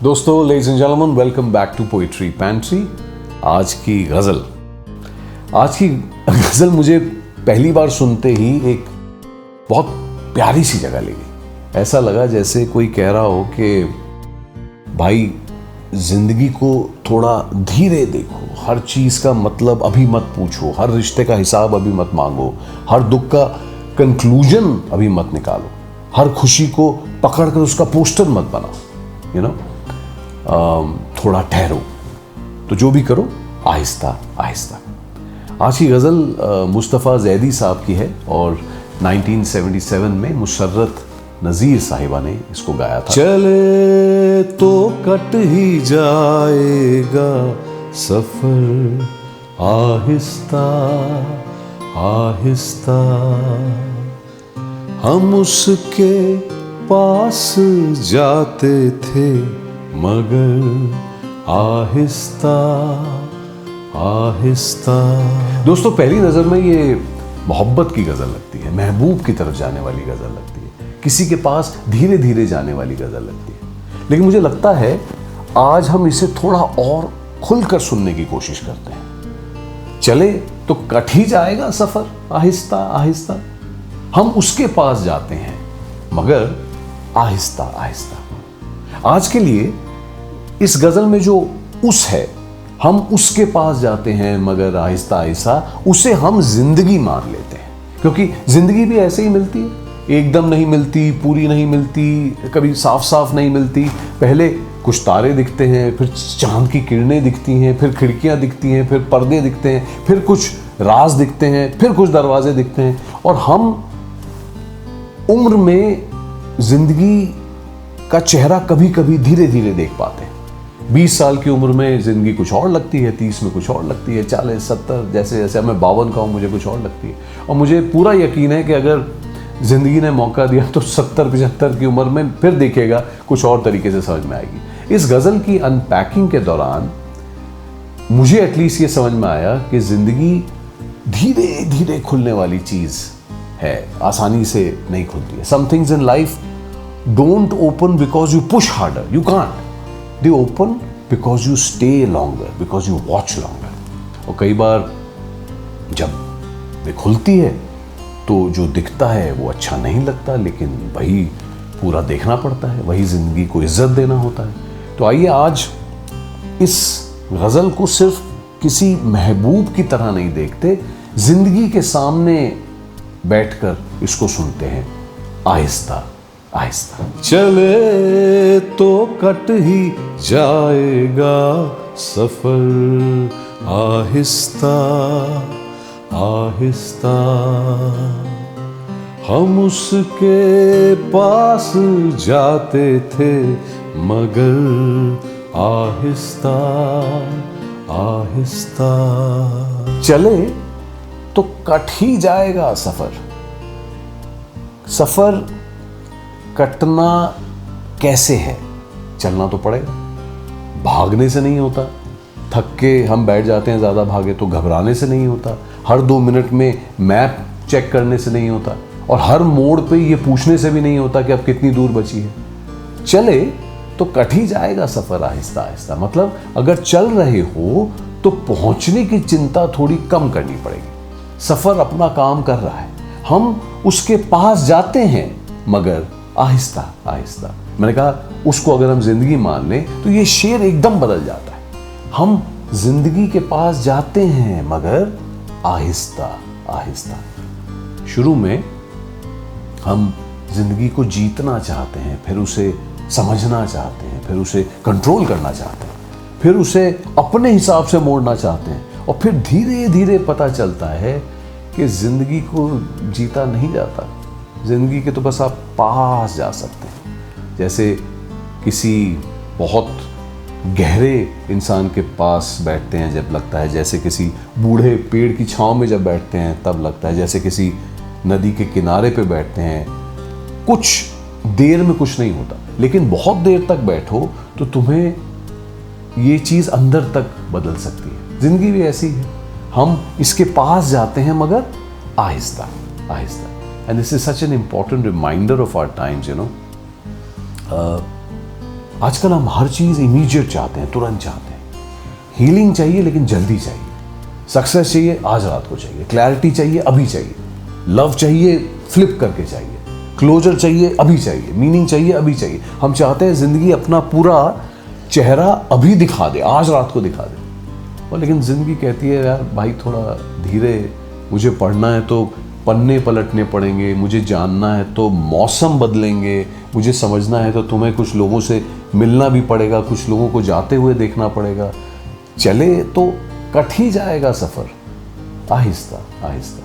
दोस्तों, ladies and gentleman, welcome back to poetry pantry. आज की गज़ल मुझे पहली बार सुनते ही एक बहुत प्यारी सी जगह लगी। ऐसा लगा जैसे कोई कह रहा हो कि भाई जिंदगी को थोड़ा धीरे देखो, हर चीज़ का मतलब अभी मत पूछो, हर रिश्ते का हिसाब अभी मत मांगो, हर दुख का कंक्लूजन अभी मत निकालो, हर खुशी को पकड़कर उसका पोस्टर मत बनाओ, यू नो। थोड़ा ठहरो, तो जो भी करो आहिस्ता आहिस्ता। आज की गज़ल मुस्तफ़ा ज़ैदी साहब की है और 1977 में मुशर्रत नज़ीर साहिबा ने इसको गाया था। चले तो कट ही जाएगा सफ़र आहिस्ता आहिस्ता, हम उसके पास जाते थे मगर आहिस्ता आहिस्ता। दोस्तों, पहली नज़र में ये मोहब्बत की गज़ल लगती है, महबूब की तरफ जाने वाली गज़ल लगती है, किसी के पास धीरे धीरे जाने वाली गज़ल लगती है। लेकिन मुझे लगता है आज हम इसे थोड़ा और खुलकर सुनने की कोशिश करते हैं। चले तो कट ही जाएगा सफ़र आहिस्ता आहिस्ता, हम उसके पास जाते हैं मगर आहिस्ता आहिस्ता। आज के लिए इस गज़ल में जो उस है, हम उसके पास जाते हैं मगर आहिस्ता आहिस्ता, उसे हम जिंदगी मान लेते हैं। क्योंकि जिंदगी भी ऐसे ही मिलती है, एकदम नहीं मिलती, पूरी नहीं मिलती, कभी साफ साफ नहीं मिलती। पहले कुछ तारे दिखते हैं, फिर चांद की किरणें दिखती हैं, फिर खिड़कियां दिखती हैं, फिर पर्दे दिखते हैं, फिर कुछ राज दिखते हैं, फिर कुछ दरवाजे दिखते हैं। और हम उम्र में जिंदगी का चेहरा कभी कभी धीरे धीरे देख पाते हैं। 20 साल की उम्र में जिंदगी कुछ और लगती है, 30 में कुछ और लगती है, 40, 70, जैसे जैसे मैं 52 का हूँ, मुझे कुछ और लगती है। और मुझे पूरा यकीन है कि अगर जिंदगी ने मौका दिया तो 70-75 की उम्र में फिर देखेगा, कुछ और तरीके से समझ में आएगी। इस गज़ल की अनपैकिंग के दौरान मुझे एटलीस्ट ये समझ में आया कि जिंदगी धीरे धीरे खुलने वाली चीज़ है, आसानी से नहीं खुलती है। Some things in life don't open because you push harder, you can't. They open because you stay longer, because you watch longer. और कई बार जब वे खुलती है तो जो दिखता है वो अच्छा नहीं लगता, लेकिन वही पूरा देखना पड़ता है, वही जिंदगी को इज्जत देना होता है। तो आइए आज इस गज़ल को सिर्फ किसी महबूब की तरह नहीं देखते, जिंदगी के सामने बैठकर इसको सुनते हैं आहिस्ता आहिस्ता। चले तो कट ही जाएगा सफर आहिस्ता आहिस्ता, हम उसके पास जाते थे मगर आहिस्ता आहिस्ता। चले तो कट ही जाएगा सफर, सफर कटना कैसे है? चलना तो पड़ेगा, भागने से नहीं होता। थक के हम बैठ जाते हैं, ज़्यादा भागे तो घबराने से नहीं होता, हर 2 मिनट में मैप चेक करने से नहीं होता, और हर मोड़ पे ये पूछने से भी नहीं होता कि अब कितनी दूर बची है। चले तो कट ही जाएगा सफ़र आहिस्ता आहिस्ता, मतलब अगर चल रहे हो तो पहुंचने की चिंता थोड़ी कम करनी पड़ेगी। सफ़र अपना काम कर रहा है, हम उसके पास जाते हैं मगर आहिस्ता आहिस्ता। मैंने कहा उसको अगर हम जिंदगी मान लें तो ये शेर एकदम बदल जाता है। हम जिंदगी के पास जाते हैं मगर आहिस्ता आहिस्ता। शुरू में हम जिंदगी को जीतना चाहते हैं, फिर उसे समझना चाहते हैं, फिर उसे कंट्रोल करना चाहते हैं, फिर उसे अपने हिसाब से मोड़ना चाहते हैं, और फिर धीरे धीरे पता चलता है कि जिंदगी को जीता नहीं जाता, जिंदगी के तो बस आप पास जा सकते हैं। जैसे किसी बहुत गहरे इंसान के पास बैठते हैं जब लगता है, जैसे किसी बूढ़े पेड़ की छांव में जब बैठते हैं तब लगता है, जैसे किसी नदी के किनारे पे बैठते हैं, कुछ देर में कुछ नहीं होता, लेकिन बहुत देर तक बैठो तो तुम्हें ये चीज़ अंदर तक बदल सकती है। जिंदगी भी ऐसी है, हम इसके पास जाते हैं मगर Aahista Aahista. And this is such an important reminder of our times, you know. आजकल हम हर चीज इमीडिएट चाहते हैं, तुरंत चाहते हैं। हीलिंग चाहिए लेकिन जल्दी चाहिए, सक्सेस चाहिए आज रात को चाहिए, क्लैरिटी चाहिए अभी चाहिए, लव चाहिए फ्लिप करके चाहिए, क्लोजर चाहिए अभी चाहिए, मीनिंग चाहिए अभी चाहिए। हम चाहते हैं जिंदगी अपना पूरा चेहरा अभी दिखा दे, आज रात को दिखा दे। और लेकिन जिंदगी कहती है यार भाई थोड़ा धीरे, मुझे पढ़ना है तो पन्ने पलटने पड़ेंगे, मुझे जानना है तो मौसम बदलेंगे, मुझे समझना है तो तुम्हें कुछ लोगों से मिलना भी पड़ेगा, कुछ लोगों को जाते हुए देखना पड़ेगा। चले तो कट ही जाएगा सफर, आहिस्ता आहिस्ता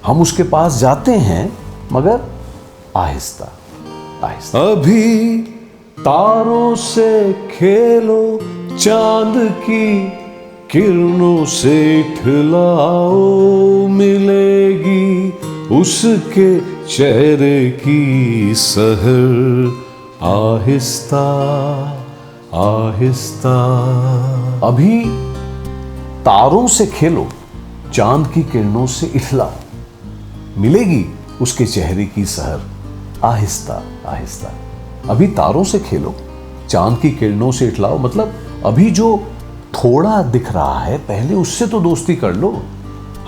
हम उसके पास जाते हैं, मगर आहिस्ता आहिस्ता। अभी तारों से खेलो, चांद की किरणों से ठिलाओ, मिलेगी उसके चेहरे की सहर, आहिस्ता आहिस्ता। अभी तारों से खेलो, चांद की किरणों से इठलाओ, मिलेगी उसके चेहरे की सहर, आहिस्ता आहिस्ता। अभी तारों से खेलो, चांद की किरणों से इठलाओ, मतलब अभी जो थोड़ा दिख रहा है पहले उससे तो दोस्ती कर लो।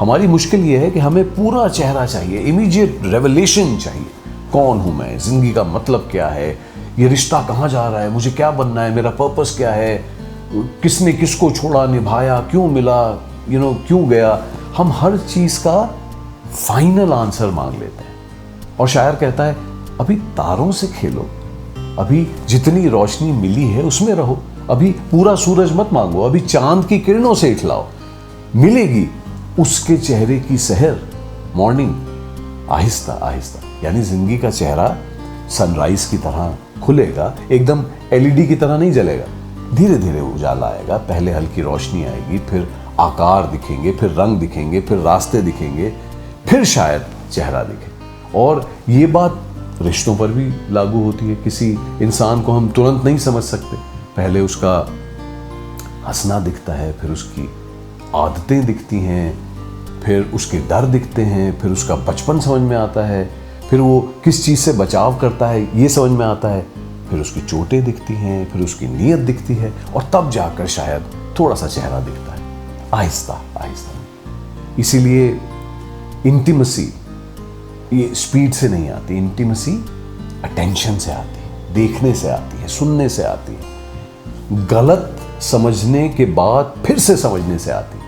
हमारी मुश्किल यह है कि हमें पूरा चेहरा चाहिए, इमीडिएट रेवलेशन चाहिए। कौन हूं मैं, जिंदगी का मतलब क्या है, ये रिश्ता कहां जा रहा है, मुझे क्या बनना है, मेरा पर्पस क्या है, किसने किसको छोड़ा, निभाया, क्यों मिला, क्यों गया। हम हर चीज का फाइनल आंसर मांग लेते हैं। और शायर कहता है अभी तारों से खेलो, अभी जितनी रोशनी मिली है उसमें रहो, अभी पूरा सूरज मत मांगो, अभी चांद की किरणों से इठलाओ, मिलेगी उसके चेहरे की सहर, मॉर्निंग, आहिस्ता आहिस्ता। यानी जिंदगी का चेहरा सनराइज की तरह खुलेगा, एकदम एलईडी की तरह नहीं जलेगा, धीरे धीरे उजाला आएगा। पहले हल्की रोशनी आएगी, फिर आकार दिखेंगे, फिर रंग दिखेंगे, फिर रास्ते दिखेंगे, फिर शायद चेहरा दिखे। और ये बात रिश्तों पर भी लागू होती है। किसी इंसान को हम तुरंत नहीं समझ सकते, पहले उसका हंसना दिखता है, फिर उसकी आदतें दिखती हैं, फिर उसके डर दिखते हैं, फिर उसका बचपन समझ में आता है, फिर वो किस चीज़ से बचाव करता है ये समझ में आता है, फिर उसकी चोटें दिखती हैं, फिर उसकी नीयत दिखती है, और तब जाकर शायद थोड़ा सा चेहरा दिखता है, आहिस्ता आहिस्ता। इसीलिए इंटीमेसी ये स्पीड से नहीं आती, इंटीमेसी अटेंशन से आती है, देखने से आती है, सुनने से आती है, गलत समझने के बाद फिर से समझने से आती है,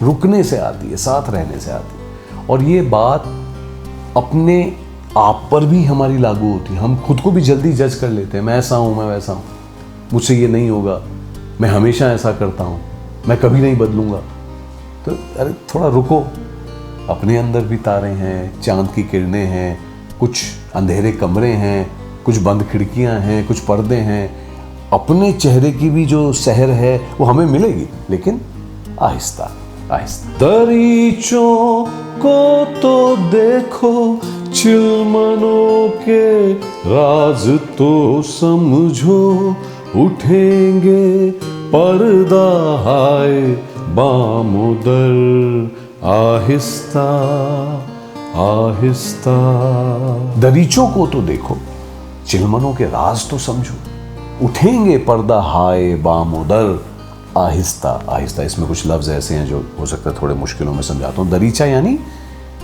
रुकने से आती है, साथ रहने से आती है। और ये बात अपने आप पर भी हमारी लागू होती है। हम खुद को भी जल्दी जज कर लेते हैं, मैं ऐसा हूं, मैं वैसा हूं, मुझसे ये नहीं होगा, मैं हमेशा ऐसा करता हूं, मैं कभी नहीं बदलूंगा। तो अरे थोड़ा रुको, अपने अंदर भी तारे हैं, चांद की किरणें हैं, कुछ अंधेरे कमरे हैं, कुछ बंद खिड़कियां हैं, कुछ पर्दे हैं। अपने चेहरे की भी जो सहर है वो हमें मिलेगी, लेकिन आहिस्ता आहिस्ता। दरीचों को तो देखो, चिलमनों के राज तो समझो, उठेंगे पर्दा हाय बामुदर, आहिस्ता आहिस्ता। दरीचों को तो देखो, चिलमनों के राज तो समझो, उठेंगे पर्दा हाय बामुदर, आहिस्ता आहिस्ता। इसमें कुछ लफ्ज ऐसे हैं जो हो सकता है थोड़े मुश्किलों में समझाता हूं। दरीचा यानी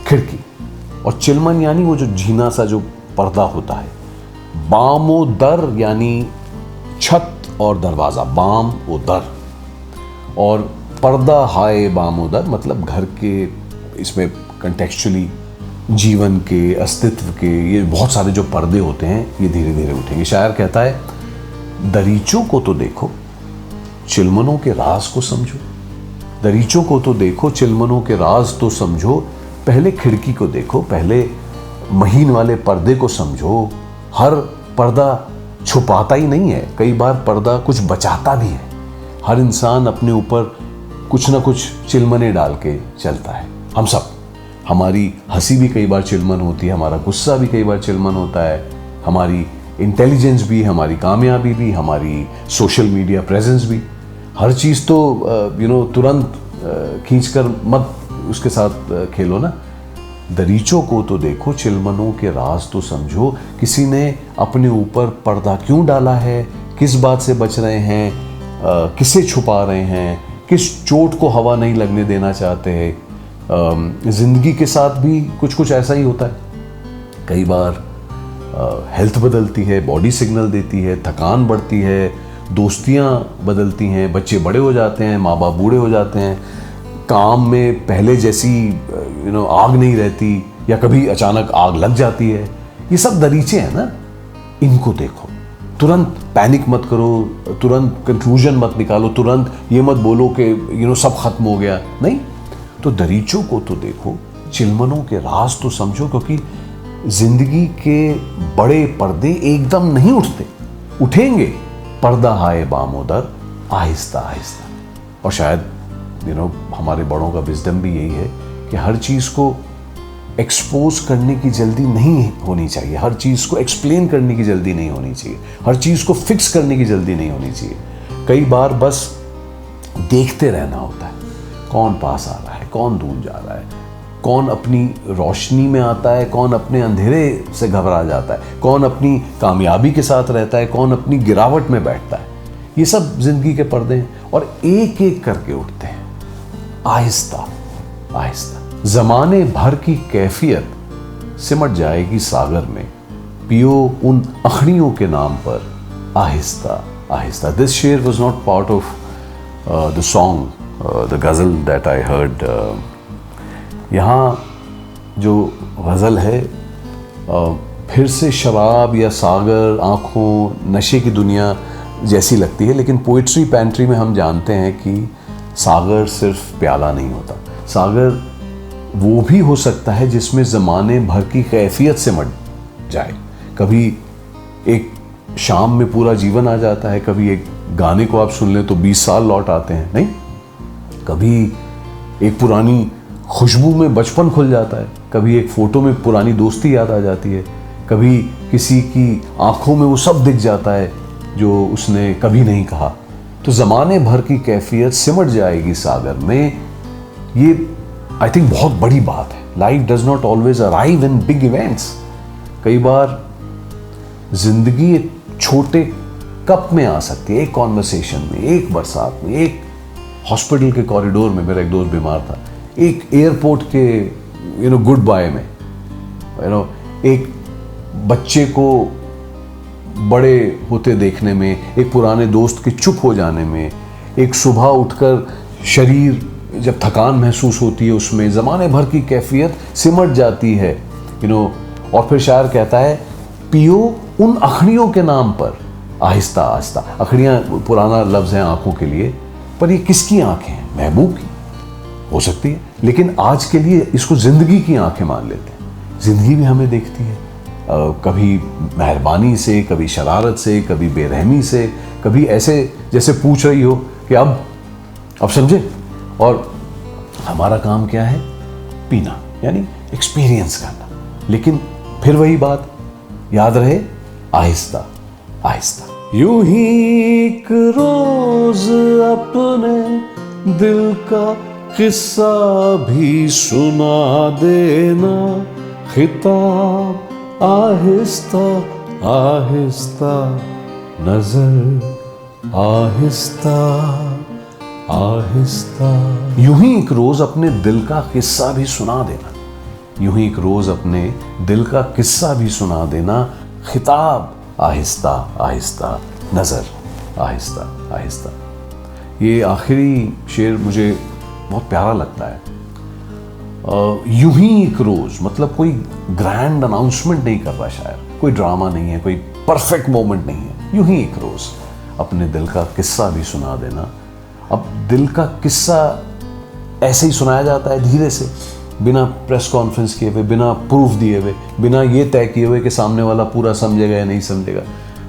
खिड़की, और चिलमन यानी वो जो झीना सा जो पर्दा होता है। बामोदर यानी छत और दरवाजा, बाम ओ दर, और पर्दा हाय बामोदर मतलब घर के, इसमें कंटेक्चुअली जीवन के, अस्तित्व के, ये बहुत सारे जो पर्दे होते हैं ये धीरे धीरे उठेंगे। शायर कहता है दरीचों को तो देखो, चिलमनों के राज को समझो। दरीचों को तो देखो, चिलमनों के राज तो समझो, पहले खिड़की को देखो, पहले महीन वाले पर्दे को समझो। हर पर्दा छुपाता ही नहीं है, कई बार पर्दा कुछ बचाता भी है। हर इंसान अपने ऊपर कुछ ना कुछ चिलमने डाल के चलता है। हम सब, हमारी हंसी भी कई बार चिलमन होती है, हमारा गुस्सा भी कई बार चिलमन होता है, हमारी इंटेलिजेंस भी, हमारी कामयाबी भी, हमारी सोशल मीडिया प्रेजेंस भी। हर चीज़ तो तुरंत खींचकर मत उसके साथ खेलो ना। दरीचों को तो देखो, चिलमनों के राज तो समझो। किसी ने अपने ऊपर पर्दा क्यों डाला है, किस बात से बच रहे हैं, किसे छुपा रहे हैं, किस चोट को हवा नहीं लगने देना चाहते हैं। ज़िंदगी के साथ भी कुछ कुछ ऐसा ही होता है। कई बार हेल्थ बदलती है, बॉडी सिग्नल देती है, थकान बढ़ती है, दोस्तियां बदलती हैं, बच्चे बड़े हो जाते हैं, माँ बाप बूढ़े हो जाते हैं, काम में पहले जैसी आग नहीं रहती, या कभी अचानक आग लग जाती है। ये सब दरीचे हैं ना, इनको देखो। तुरंत पैनिक मत करो, तुरंत कंक्लूजन मत निकालो, तुरंत ये मत बोलो कि सब खत्म हो गया। नहीं, तो दरीचों को तो देखो, चिलमनों के राज तो समझो, क्योंकि जिंदगी के बड़े पर्दे एकदम नहीं उठते, उठेंगे पर्दा हाय बामोदर, आहिस्ता आहिस्ता। और शायद हमारे बड़ों का विजडम भी यही है कि हर चीज को एक्सपोज करने की जल्दी नहीं होनी चाहिए, हर चीज को एक्सप्लेन करने की जल्दी नहीं होनी चाहिए, हर चीज को फिक्स करने की जल्दी नहीं होनी चाहिए। कई बार बस देखते रहना होता है, कौन पास आ रहा है, कौन दूर जा रहा है, कौन अपनी रोशनी में आता है, कौन अपने अंधेरे से घबरा जाता है, कौन अपनी कामयाबी के साथ रहता है, कौन अपनी गिरावट में बैठता है। ये सब जिंदगी के पर्दे हैं और एक एक करके उठते हैं, आहिस्ता आहिस्ता। जमाने भर की कैफियत सिमट जाएगी सागर में, पियो उन अखड़ियों के नाम पर, आहिस्ता आहिस्ता। दिस शेर was not part of the song, the ghazal that I heard. यहाँ जो गज़ल है, फिर से शराब या सागर, आँखों, नशे की दुनिया जैसी लगती है, लेकिन पोइट्री पैंट्री में हम जानते हैं कि सागर सिर्फ प्याला नहीं होता। सागर वो भी हो सकता है जिसमें ज़माने भर की कैफियत सिमट जाए। कभी एक शाम में पूरा जीवन आ जाता है, कभी एक गाने को आप सुन लें तो 20 साल लौट आते हैं, नहीं, कभी एक पुरानी खुशबू में बचपन खुल जाता है, कभी एक फ़ोटो में पुरानी दोस्ती याद आ जाती है, कभी किसी की आंखों में वो सब दिख जाता है जो उसने कभी नहीं कहा। तो ज़माने भर की कैफियत सिमट जाएगी सागर में। ये आई थिंक बहुत बड़ी बात है। Life does not always arrive in big events. कई बार जिंदगी एक छोटे कप में आ सकती है, एक कॉन्वर्सेशन में, एक बरसात में, एक हॉस्पिटल के कॉरिडोर में, मेरा एक दोस्त बीमार था, एक एयरपोर्ट के गुड बाय में, एक बच्चे को बड़े होते देखने में, एक पुराने दोस्त के चुप हो जाने में, एक सुबह उठकर शरीर जब थकान महसूस होती है उसमें ज़माने भर की कैफियत सिमट जाती है। और फिर शायर कहता है, पियो उन अखड़ियों के नाम पर, आहिस्ता आहिस्ता। अखड़ियाँ पुराना लफ्ज़ है आंखों के लिए, पर ये किसकी आंखें हैं? महबूब की हो सकती है, लेकिन आज के लिए इसको ज़िंदगी की आंखें मान लेते हैं। ज़िंदगी भी हमें देखती है, कभी मेहरबानी से, कभी शरारत से, कभी बेरहमी से, कभी ऐसे जैसे पूछ रही हो कि अब समझे। और हमारा काम क्या है? पीना, यानी एक्सपीरियंस करना। लेकिन फिर वही बात याद रहे, आहिस्ता आहिस्ता। यूं ही एक रोज अपने दिल का किस्सा भी सुना देना, खिताब आहिस्ता आहिस्ता, नजर आहिस्ता आहिस्ता। यूं ही एक रोज अपने दिल का किस्सा भी सुना देना, यूं ही एक रोज अपने दिल का किस्सा भी सुना देना, खिताब आहिस्ता आहिस्ता, नजर आहिस्ता आहिस्ता। ये आखिरी शेर मुझे बहुत प्यारा लगता है। यूं ही एक रोज, मतलब कोई ग्रैंड अनाउंसमेंट नहीं कर रहा शायर, कोई ड्रामा नहीं है, कोई परफेक्ट मोमेंट नहीं है। यूं ही एक रोज अपने दिल का किस्सा भी सुना देना। अब दिल का किस्सा ऐसे ही सुनाया जाता है, धीरे से, बिना प्रेस कॉन्फ्रेंस किए हुए, बिना प्रूफ दिए हुए, बिना ये तय किए हुए कि सामने वाला पूरा समझेगा या नहीं समझेगा।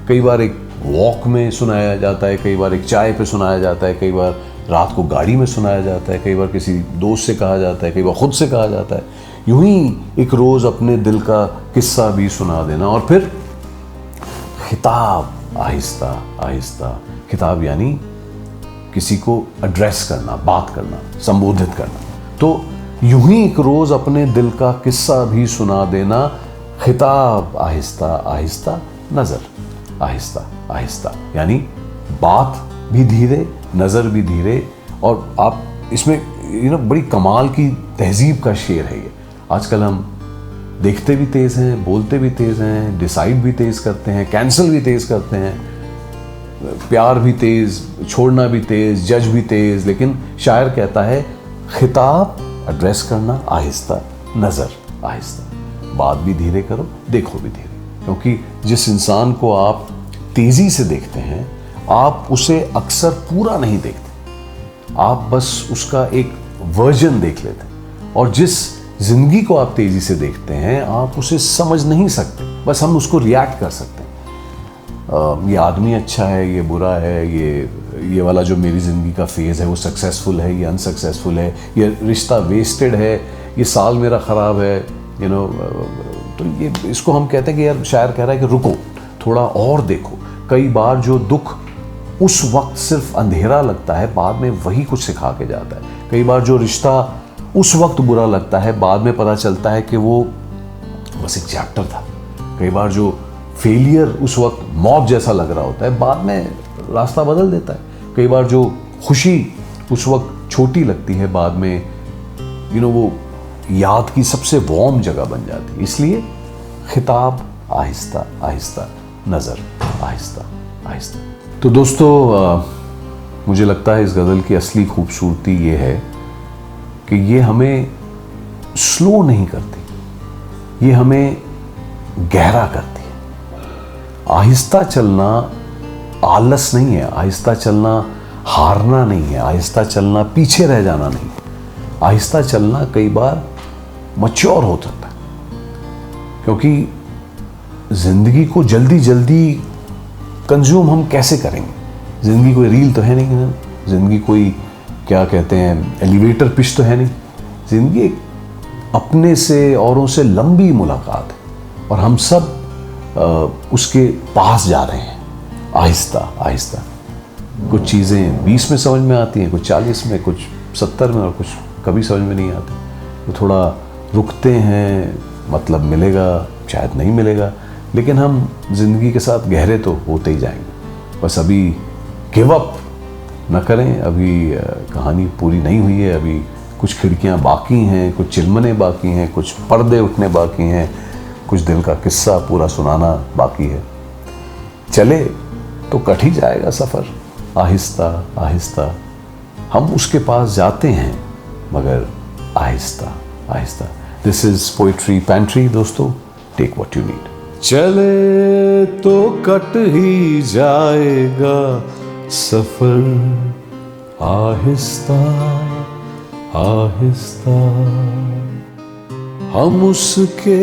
कई बार एक वॉक में सुनाया जाता है, कई बार एक चाय पे सुनाया जाता है, कई बार रात को गाड़ी में सुनाया जाता है, कई बार किसी दोस्त से कहा जाता है, कई बार खुद से कहा जाता है। यूं ही एक रोज़ अपने दिल का किस्सा भी सुना देना। और फिर खिताब आहिस्ता आहिस्ता। खिताब यानी किसी को एड्रेस करना, बात करना, संबोधित करना। तो यूं ही एक रोज़ अपने दिल का किस्सा भी सुना देना, खिताब आहिस्ता आहिस्ता, नज़र आहिस्ता आहिस्ता, यानी बात भी धीरे, नज़र भी धीरे। और आप इसमें बड़ी कमाल की तहजीब का शेर है ये। आजकल हम देखते भी तेज़ हैं, बोलते भी तेज़ हैं, डिसाइड भी तेज़ करते हैं, कैंसिल भी तेज़ करते हैं, प्यार भी तेज़, छोड़ना भी तेज़, जज भी तेज़। लेकिन शायर कहता है खिताब एड्रेस करना आहिस्ता, नज़र आहिस्ता, बात भी धीरे करो, देखो भी धीरे। क्योंकि जिस इंसान को आप तेज़ी से देखते हैं, आप उसे अक्सर पूरा नहीं देखते, आप बस उसका एक वर्जन देख लेते हैं। और जिस ज़िंदगी को आप तेज़ी से देखते हैं, आप उसे समझ नहीं सकते, बस हम उसको रिएक्ट कर सकते हैं। ये आदमी अच्छा है, ये बुरा है, ये वाला जो मेरी ज़िंदगी का फेज़ है वो सक्सेसफुल है, ये अनसक्सेसफुल है, ये रिश्ता वेस्टेड है, ये साल मेरा ख़राब है, तो ये इसको हम कहते हैं कि यार, शायर कह रहा है कि रुको, थोड़ा और देखो। कई बार जो दुख उस वक्त सिर्फ अंधेरा लगता है, बाद में वही कुछ सिखा के जाता है। कई बार जो रिश्ता उस वक्त बुरा लगता है, बाद में पता चलता है कि वो बस एक चैप्टर था। कई बार जो फेलियर उस वक्त मौत जैसा लग रहा होता है, बाद में रास्ता बदल देता है। कई बार जो खुशी उस वक्त छोटी लगती है, बाद में वो याद की सबसे वार्म जगह बन जाती है। इसलिए खिताब आहिस्ता आहिस्ता, नज़र आहिस्ता आहिस्ता। तो दोस्तों, मुझे लगता है इस गज़ल की असली खूबसूरती ये है कि ये हमें स्लो नहीं करती, ये हमें गहरा करती है। आहिस्ता चलना आलस नहीं है, आहिस्ता चलना हारना नहीं है, आहिस्ता चलना पीछे रह जाना नहीं है। आहिस्ता चलना कई बार मैच्योर हो सकता है, क्योंकि ज़िंदगी को जल्दी जल्दी कंज्यूम हम कैसे करेंगे? ज़िंदगी कोई रील तो है नहीं, ज़िंदगी कोई क्या कहते हैं एलिवेटर पिच तो है नहीं। ज़िंदगी एक अपने से, औरों से लंबी मुलाकात है, और हम सब उसके पास जा रहे हैं आहिस्ता आहिस्ता। कुछ चीज़ें 20 में समझ में आती हैं, कुछ 40 में, कुछ 70 में, और कुछ कभी समझ में नहीं आती। तो थोड़ा रुकते हैं, मतलब मिलेगा शायद नहीं मिलेगा, लेकिन हम ज़िंदगी के साथ गहरे तो होते ही जाएंगे। बस अभी गिव अप न करें, अभी कहानी पूरी नहीं हुई है, अभी कुछ खिड़कियां बाकी हैं, कुछ चिलमने बाकी हैं, कुछ पर्दे उठने बाकी हैं, कुछ दिल का किस्सा पूरा सुनाना बाकी है। चले तो कट ही जाएगा सफ़र, आहिस्ता आहिस्ता हम उसके पास जाते हैं, मगर Aahista Aahista. This is poetry pantry दोस्तों, टेक व्हाट यू नीड। चले तो कट ही जाएगा सफर, आहिस्ता आहिस्ता हम उसके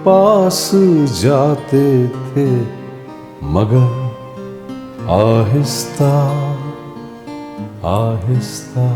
पास जाते थे, मगर आहिस्ता आहिस्ता।